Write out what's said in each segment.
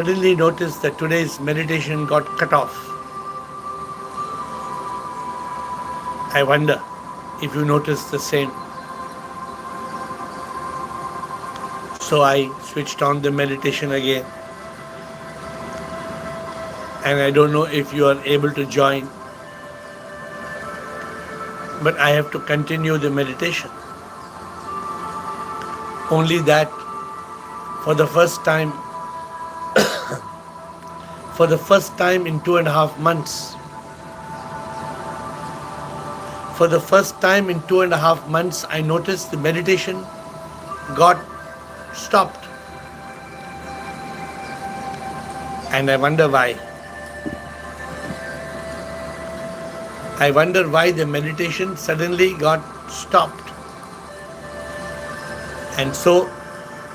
Suddenly noticed that today's meditation got cut off. I wonder if you noticed the same. So I switched on the meditation again, and I don't know if you are able to join, but I have to continue the meditation. Only that for the first time, in 2.5 months, for the first time in 2.5 months, I noticed the meditation got stopped. And I wonder why. I wonder why the meditation suddenly got stopped. And so,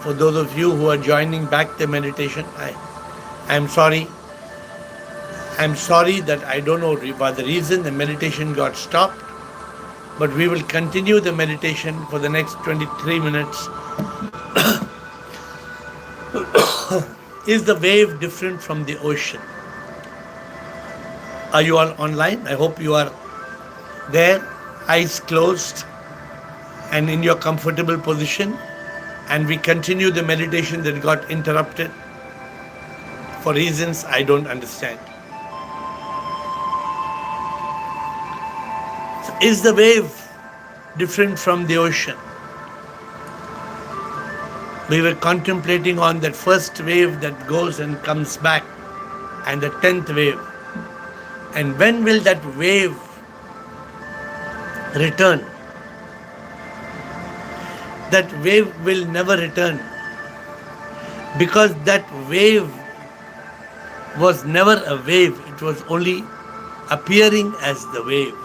for those of you who are joining back the meditation, I'm sorry. I'm sorry that I don't know the reason the meditation got stopped, but we will continue the meditation for the next 23 minutes. Is the wave different from the ocean? Are you all online? I hope you are there, eyes closed and in your comfortable position. And we continue the meditation that got interrupted for reasons I don't understand. So is the wave different from the ocean? We were contemplating on that first wave that goes and comes back, and the 10th wave. And when will that wave return? That wave will never return, because that wave was never a wave. It was only appearing as the wave.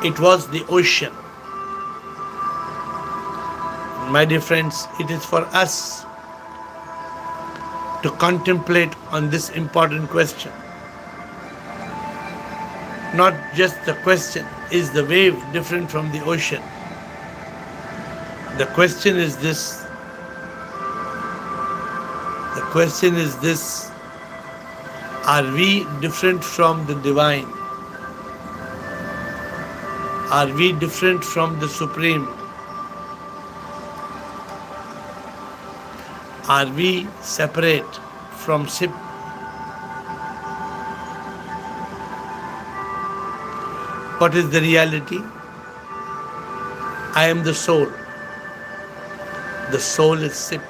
It was the ocean. My dear friends, it is for us to contemplate on this important question. Not just the question, is the wave different from the ocean? The question is this. The question is this. Are we different from the divine? Are we different from the Supreme? Are we separate from SIP? What is the reality? I am the soul. The soul is SIP.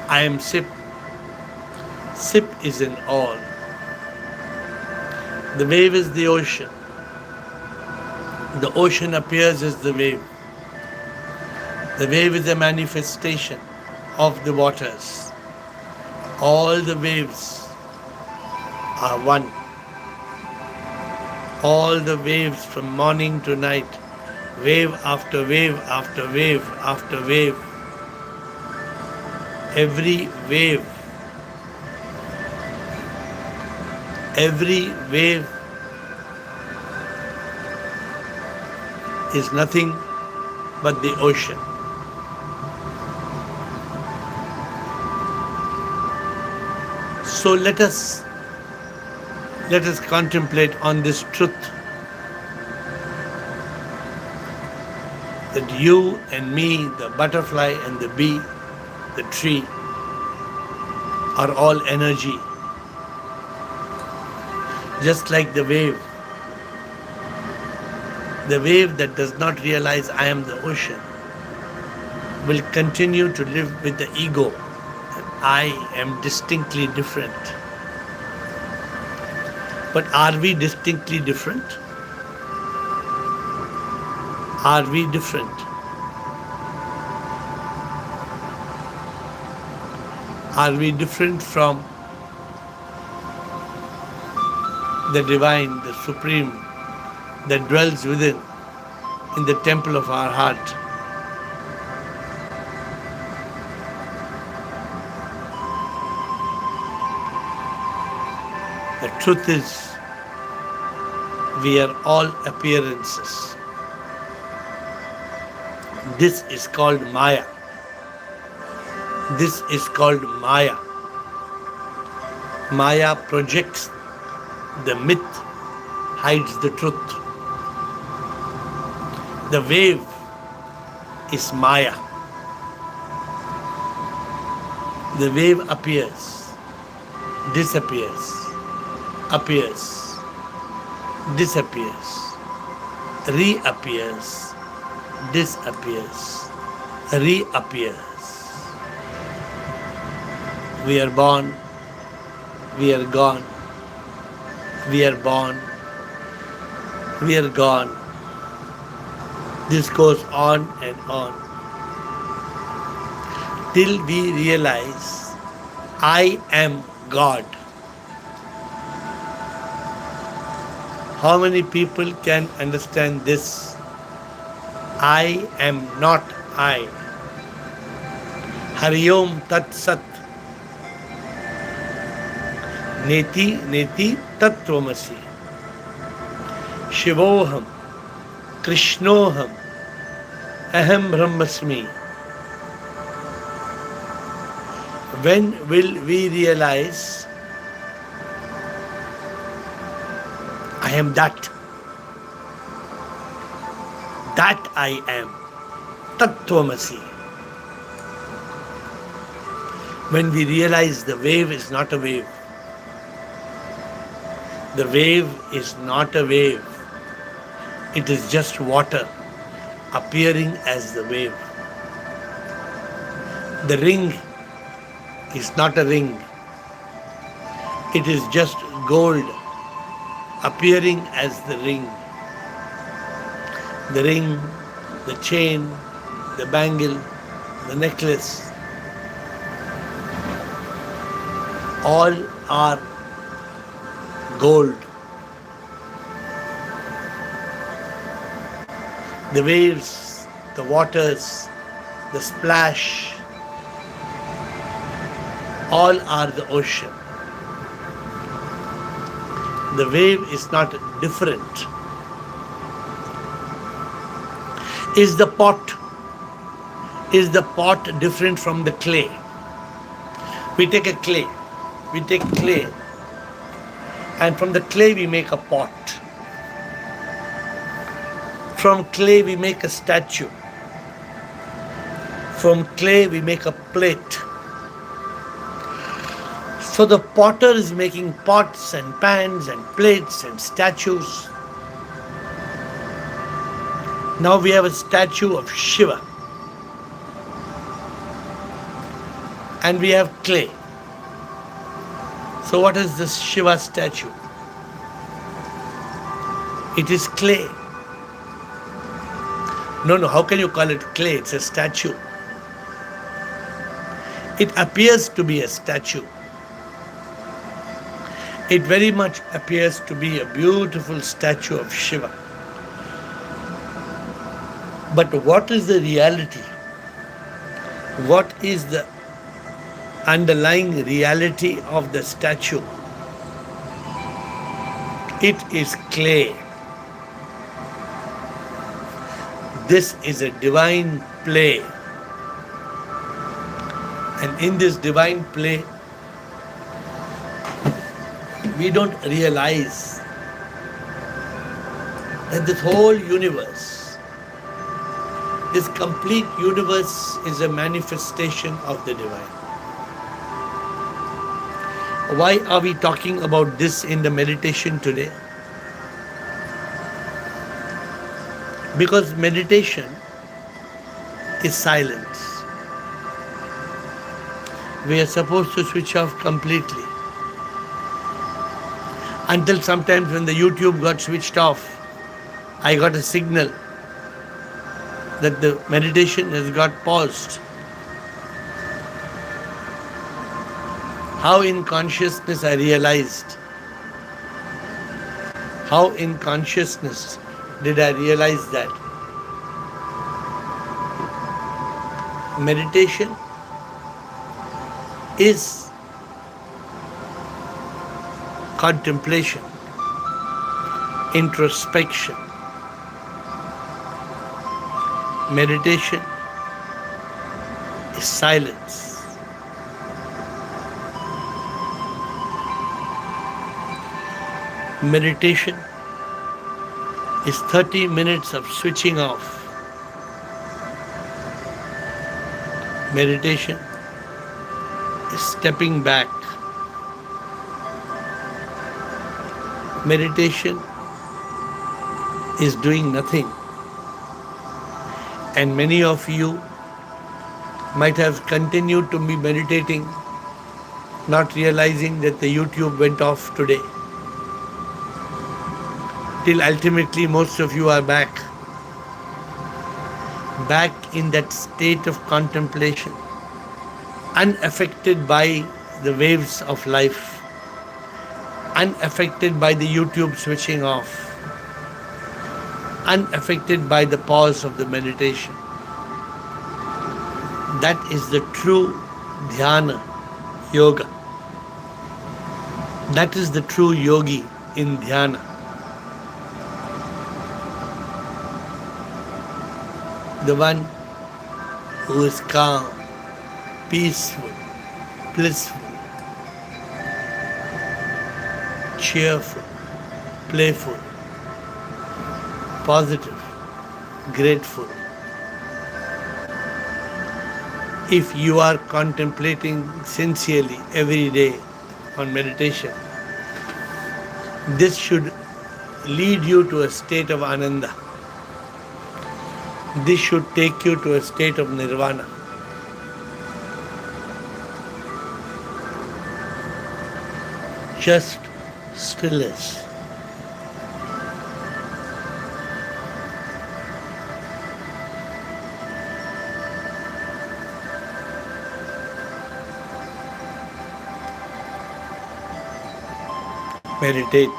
I am SIP. SIP is in all. The wave is the ocean. The ocean appears as the wave. The wave is a manifestation of the waters. All the waves are one. All the waves from morning to night, wave after wave after wave after wave. Every wave is nothing but the ocean. So let us contemplate on this truth, that you and me, the butterfly and the bee, the tree, are all energy. Just like the wave that does not realize I am the ocean will continue to live with the ego that I am distinctly different. But are we distinctly different? Are we different? Are we different from the divine, the supreme, that dwells within in the temple of our heart? The truth is, we are all appearances. This is called Maya. This is called Maya. Maya projects the myth, hides the truth. The wave is Maya. The wave appears, disappears, appears, disappears, reappears, disappears, reappears. We are born, we are gone, we are born, we are gone. This goes on and on till we realize I am God. How many people can understand this? I am not I. Hari Om Tat Sat. Neti Neti Tattvamasi. Shivoham. Krishnoham. Aham Brahmasmi. When will we realize I am that? That I am. Tattvamasi. When we realize the wave is not a wave. The wave is not a wave. It is just water appearing as the wave. The ring is not a ring. It is just gold appearing as the ring. The ring, the chain, the bangle, the necklace, all are gold. The waves, the waters, the splash, all are the ocean. The wave is not different. Is the pot different from the clay? We take clay, and from the clay we make a pot. From clay we make a statue. From clay we make a plate. So the potter is making pots and pans and plates and statues. Now we have a statue of Shiva. And we have clay. So what is this Shiva statue? It is clay. No, how can you call it clay? It's a statue. It appears to be a statue. It very much appears to be a beautiful statue of Shiva. But what is the reality? What is the underlying reality of the statue? It is clay. This is a divine play. And in this divine play, we don't realize that this whole universe, this complete universe is a manifestation of the divine. Why are we talking about this in the meditation today? Because meditation is silence. We are supposed to switch off completely. Until sometimes when the YouTube got switched off, I got a signal that the meditation has got paused. How in consciousness I realized. How in consciousness did I realize that meditation is contemplation, introspection. Meditation is silence. Meditation is 30 minutes of switching off. Meditation is stepping back. Meditation is doing nothing. And many of you might have continued to be meditating, not realizing that the YouTube went off today. Till ultimately most of you are back in that state of contemplation, unaffected by the waves of life, unaffected by the YouTube switching off, unaffected by the pause of the meditation. That is the true dhyana yoga. That is the true yogi in dhyana. The one who is calm, peaceful, blissful, cheerful, playful, positive, grateful. If you are contemplating sincerely every day on meditation, this should lead you to a state of ananda. This should take you to a state of nirvana. Just stillness. Meditate,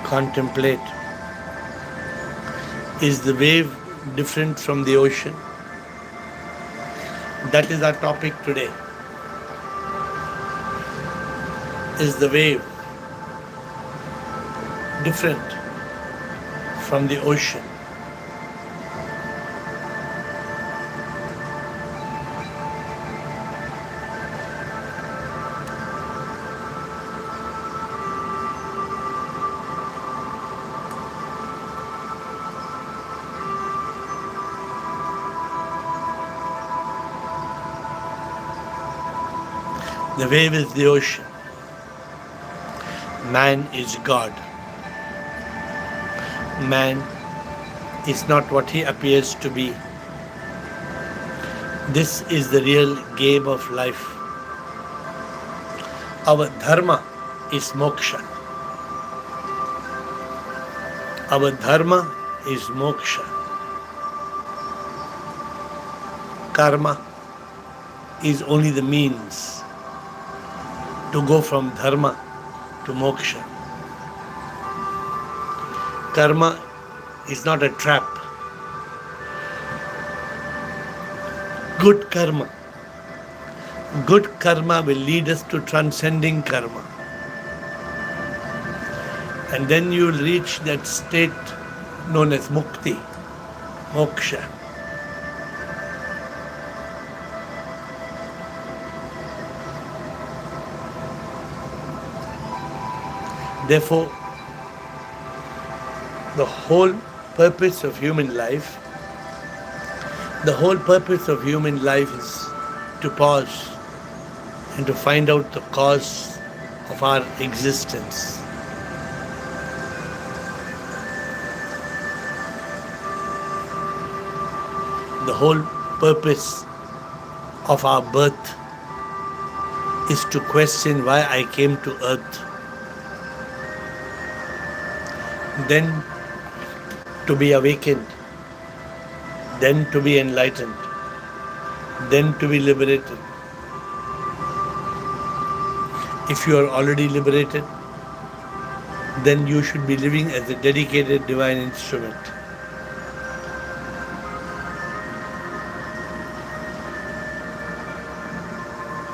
contemplate. Is the wave different from the ocean? That is our topic today. Is the wave different from the ocean? The wave is the ocean. Man is God. Man is not what he appears to be. This is the real game of life. Our dharma is moksha. Our dharma is moksha. Karma is only the means to go from dharma to moksha. Karma is not a trap. Good karma will lead us to transcending karma. And then you will reach that state known as mukti, moksha. Therefore, the whole purpose of human life, is to pause and to find out the cause of our existence. The whole purpose of our birth is to question why I came to earth. Then to be awakened, then to be enlightened, then to be liberated. If you are already liberated, then you should be living as a dedicated divine instrument.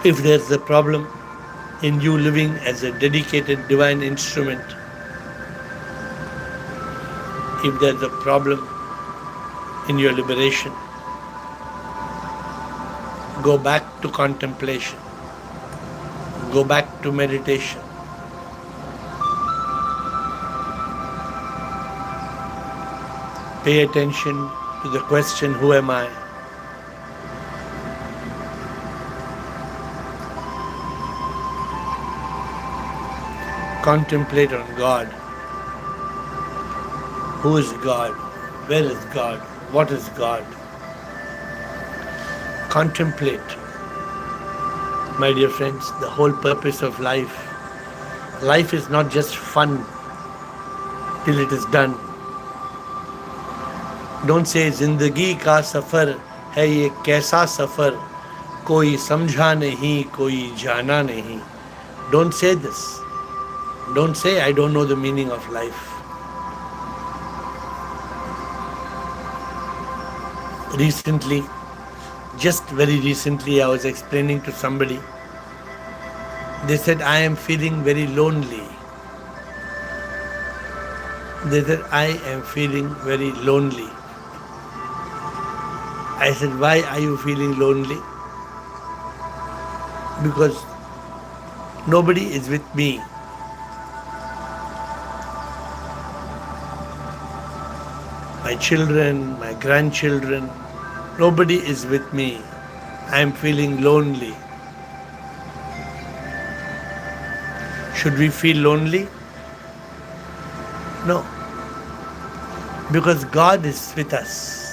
If there's a problem in you living as a dedicated divine instrument, if there's a problem in your liberation, go back to contemplation, go back to meditation, Pay attention to the question, who am I? Contemplate on God. Who is God? Where is God? What is God? Contemplate, my dear friends, the whole purpose of life. Life is not just fun till it is done. Don't say जिंदगी का सफर है ये कैसा सफर कोई समझा नहीं कोई जाना नहीं. Don't say this. Don't say I don't know the meaning of life. Recently, just very recently, I was explaining to somebody. They said, I am feeling very lonely. They said, I am feeling very lonely. I said, why are you feeling lonely? Because nobody is with me. My children, my grandchildren, nobody is with me. I am feeling lonely. Should we feel lonely? No. Because God is with us.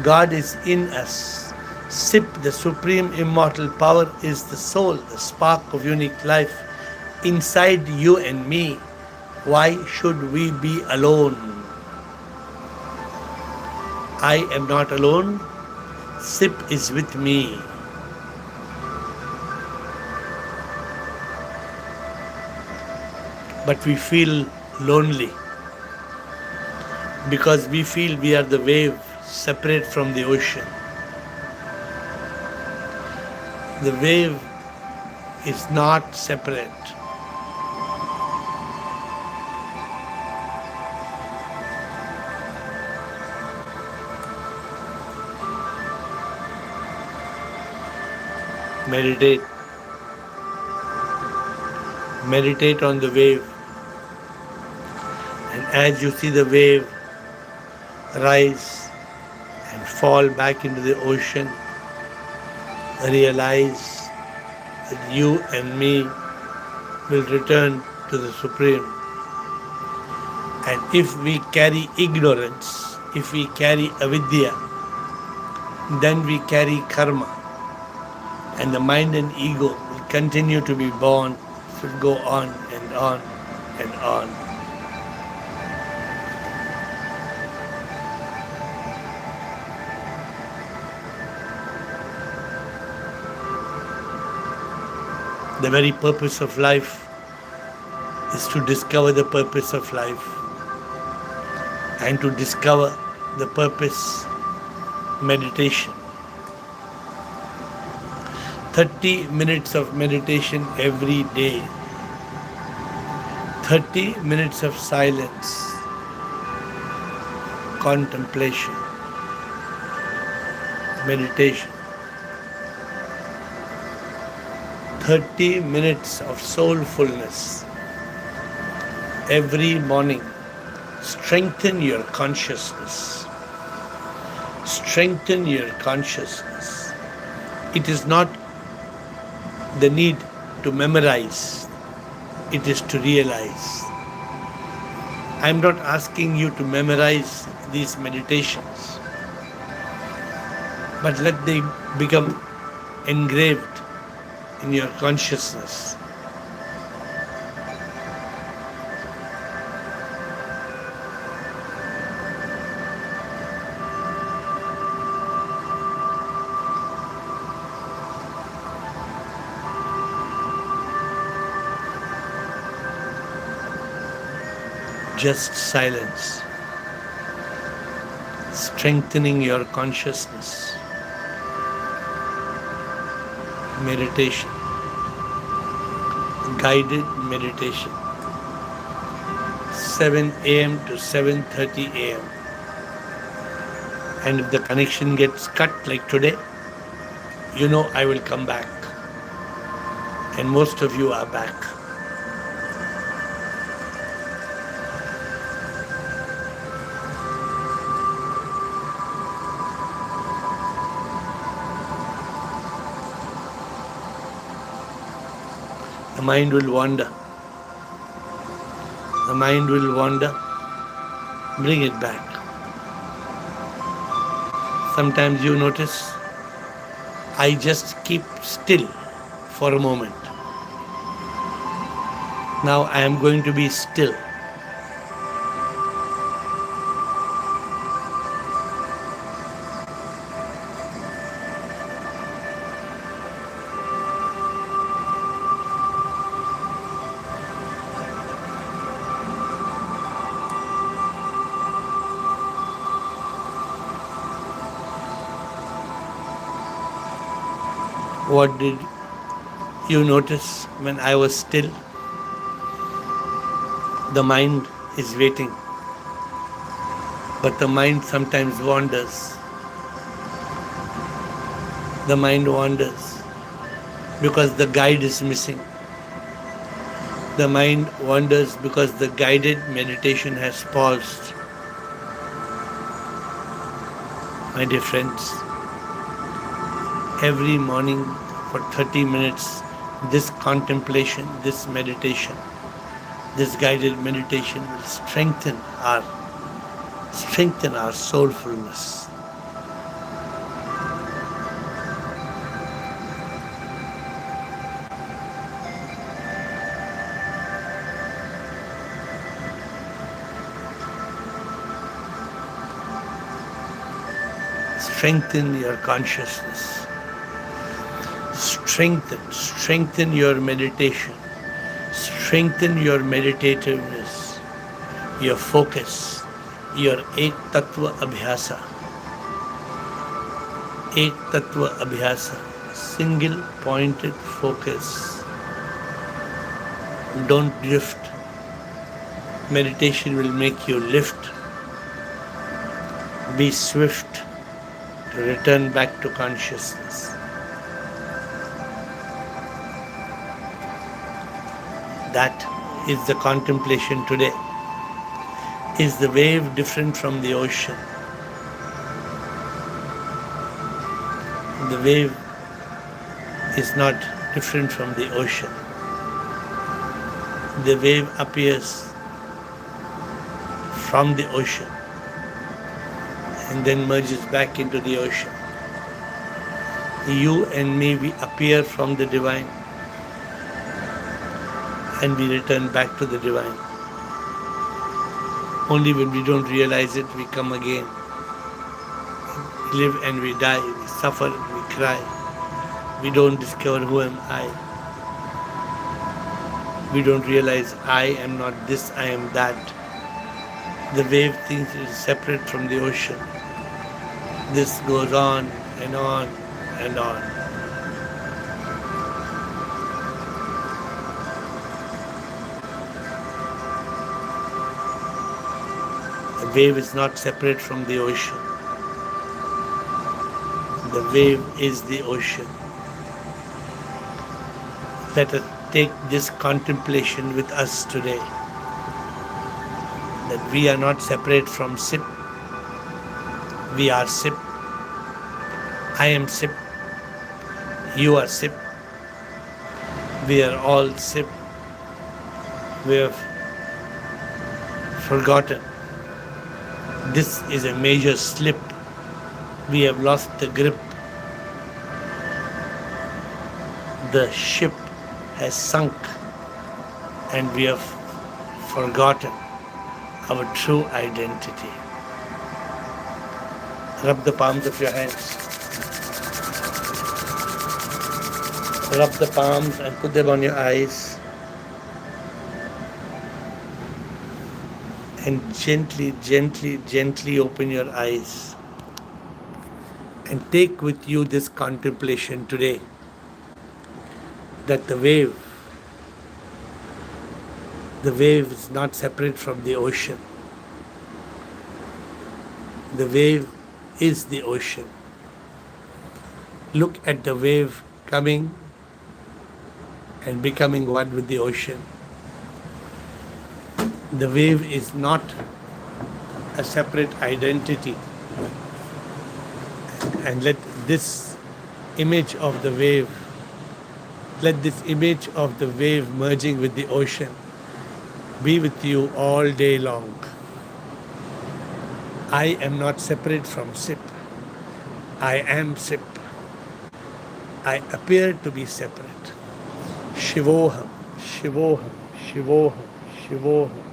God is in us. Sip, the supreme immortal power, is the soul, the spark of unique life inside you and me. Why should we be alone? I am not alone. Sip is with me. But we feel lonely because we feel we are the wave separate from the ocean. The wave is not separate. Meditate. Meditate on the wave. And as you see the wave rise and fall back into the ocean, realize that you and me will return to the Supreme. And if we carry ignorance, if we carry avidya, then we carry karma. And the mind and ego will continue to be born, will go on and on and on. The very purpose of life is to discover the purpose of life. And to discover the purpose, meditation. 30 minutes of meditation every day. 30 minutes of silence, contemplation, meditation. 30 minutes of soulfulness every morning. Strengthen your consciousness. Strengthen your consciousness. It is not the need to memorize. It is to realize. I am not asking you to memorize these meditations, but let them become engraved in your consciousness. Just silence, strengthening your consciousness. Meditation, guided meditation, 7 a.m. to 7:30 a.m. And if the connection gets cut like today, you know I will come back. And most of you are back. The mind will wander. The mind will wander. Bring it back. Sometimes you notice I just keep still for a moment. Now I am going to be still. What did you notice when I was still? The mind is waiting, but the mind sometimes wanders. The mind wanders because the guide is missing. The mind wanders because the guided meditation has paused. My dear friends, every morning for 30 minutes, this contemplation, this meditation, this guided meditation will strengthen our soulfulness. Strengthen your consciousness. Strengthen your meditation. Strengthen your meditativeness, your focus, your Ek Tattva Abhyasa. Ek Tattva Abhyasa, single pointed focus. Don't drift. Meditation will make you lift. Be swift to return back to consciousness. That is the contemplation today. Is the wave different from the ocean? The wave is not different from the ocean. The wave appears from the ocean and then merges back into the ocean. You and me, we appear from the divine and we return back to the divine. Only when we don't realize it, we come again. We live and we die, we suffer and we cry. We don't discover who am I. We don't realize I am not this, I am that. The wave thinks it is separate from the ocean. This goes on and on and on. The wave is not separate from the ocean. The wave is the ocean. Let us take this contemplation with us today. That we are not separate from SIP. We are SIP. I am SIP. You are SIP. We are all SIP. We have forgotten. This is a major slip. We have lost the grip. The ship has sunk and we have forgotten our true identity. Rub the palms of your hands. Rub the palms and put them on your eyes. And gently, gently, gently open your eyes. And take with you this contemplation today. That the wave is not separate from the ocean. The wave is the ocean. Look at the wave coming and becoming one with the ocean. The wave is not a separate identity. And let this image of the wave Let this image of the wave merging with the ocean be with you all day long. I am not separate from SIP. I am SIP. I appear to be separate. Shivoham, Shivoham, Shivoham, Shivoham.